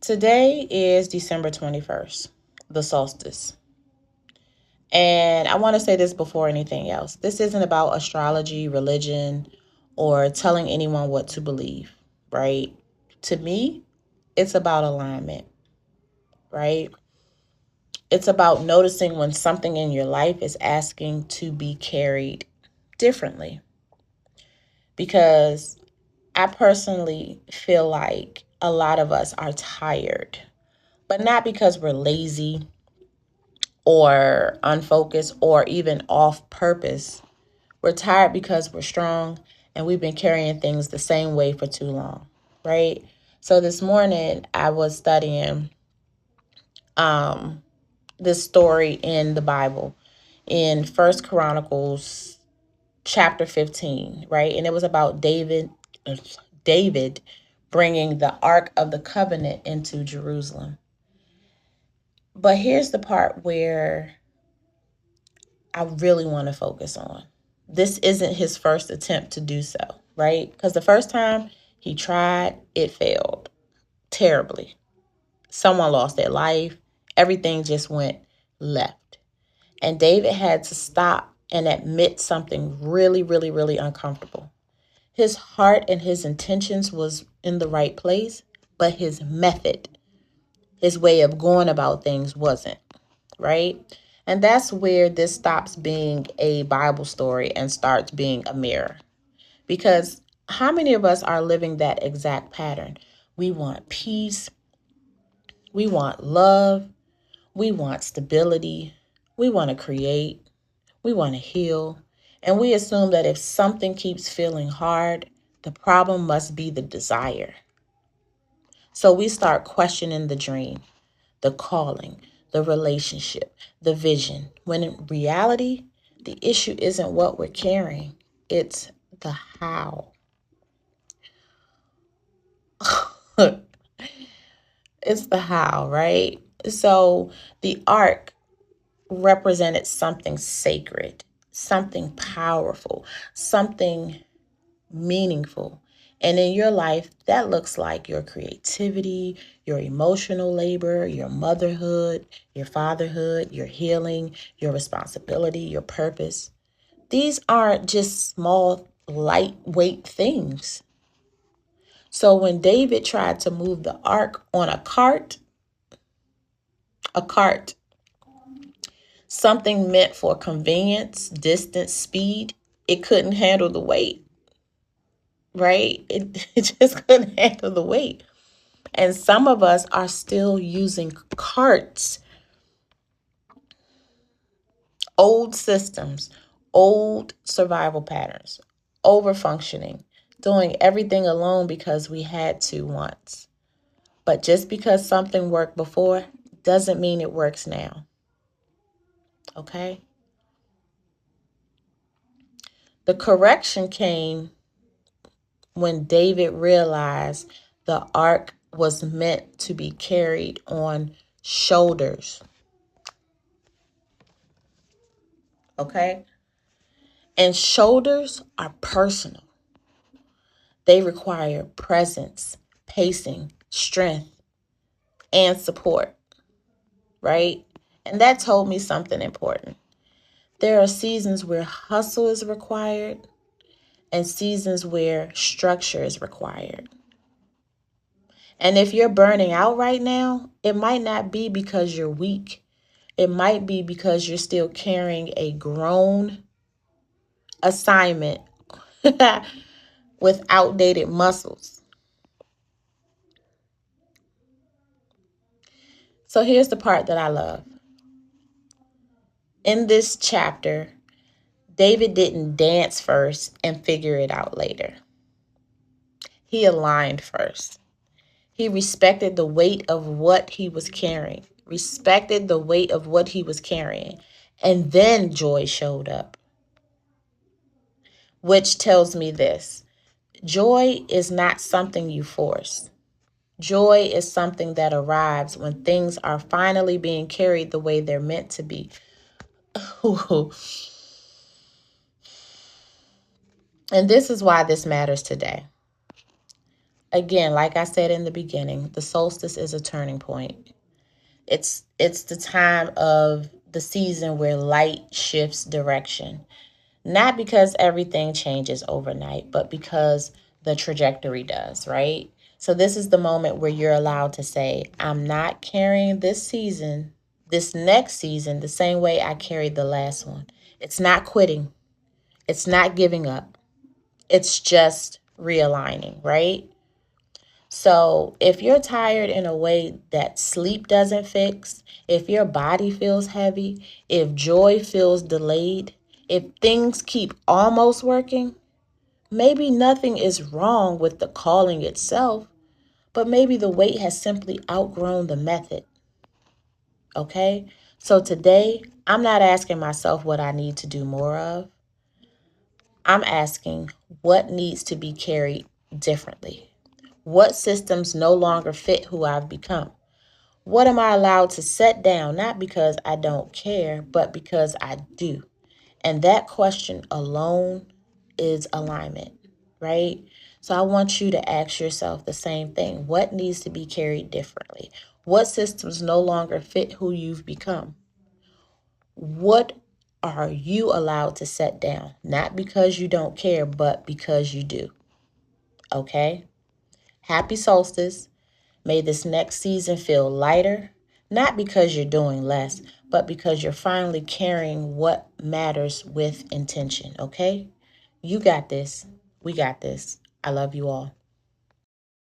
Today is December 21st, the solstice. And I want to say this before anything else. This isn't about astrology, religion, or telling anyone what to believe, right? To me, it's about alignment, right? It's about noticing when something in your life is asking to be carried differently. Because I personally feel like a lot of us are tired, but not because we're lazy or unfocused or even off purpose. We're tired because we're strong and we've been carrying things the same way for too long, right? So this morning I was studying this story in the Bible in First Chronicles chapter 15, right? And it was about David bringing the Ark of the Covenant into Jerusalem. But here's the part where I really want to focus on. This isn't his first attempt to do so, right? Because the first time he tried, it failed terribly. Someone lost their life. Everything just went left. And David had to stop and admit something really, really, really uncomfortable. His heart and his intentions was in the right place, but his method, his way of going about things wasn't, right? And that's where this stops being a Bible story and starts being a mirror. Because how many of us are living that exact pattern? We want peace, we want love, we want stability, we want to create, we want to heal, and we assume that if something keeps feeling hard, the problem must be the desire. So we start questioning the dream, the calling, the relationship, the vision, when in reality, the issue isn't what we're carrying, it's the how. It's the how, right? So the ark represented something sacred, something powerful, something meaningful. And in your life, that looks like your creativity, your emotional labor, your motherhood, your fatherhood, your healing, your responsibility, your purpose. These aren't just small, lightweight things. So when David tried to move the ark on a cart, something meant for convenience, distance, speed, it couldn't handle the weight, right? It just couldn't handle the weight. And some of us are still using carts, old systems, old survival patterns, over functioning, doing everything alone because we had to once. But just because something worked before doesn't mean it works now. Okay? The correction came when David realized the ark was meant to be carried on shoulders. Okay? And shoulders are personal. They require presence, pacing, strength, and support, right? And that told me something important. There are seasons where hustle is required and seasons where structure is required. And if you're burning out right now, it might not be because you're weak. It might be because you're still carrying a grown assignment with outdated muscles. So here's the part that I love. In this chapter, David didn't dance first and figure it out later. He aligned first. He respected the weight of what he was carrying, respected the weight of what he was carrying. And then joy showed up, which tells me this: joy is not something you force. Joy is something that arrives when things are finally being carried the way they're meant to be. And this is why this matters today. Again, like I said in the beginning, the solstice is a turning point. It's the time of the season where light shifts direction. Not because everything changes overnight, but because the trajectory does, right? So this is the moment where you're allowed to say, I'm not carrying this next season, the same way I carried the last one. It's not quitting. It's not giving up. It's just realigning, right? So if you're tired in a way that sleep doesn't fix, if your body feels heavy, if joy feels delayed, if things keep almost working, maybe nothing is wrong with the calling itself, but maybe the weight has simply outgrown the method. Okay? So today, I'm not asking myself what I need to do more of. I'm asking what needs to be carried differently. What systems no longer fit who I've become? What am I allowed to set down, not because I don't care, but because I do? And that question alone is alignment, right? So I want you to ask yourself the same thing. What needs to be carried differently? What systems no longer fit who you've become? What are you allowed to set down? Not because you don't care, but because you do. Okay? Happy solstice. May this next season feel lighter, not because you're doing less, but because you're finally carrying what matters with intention, okay? You got this. We got this. I love you all.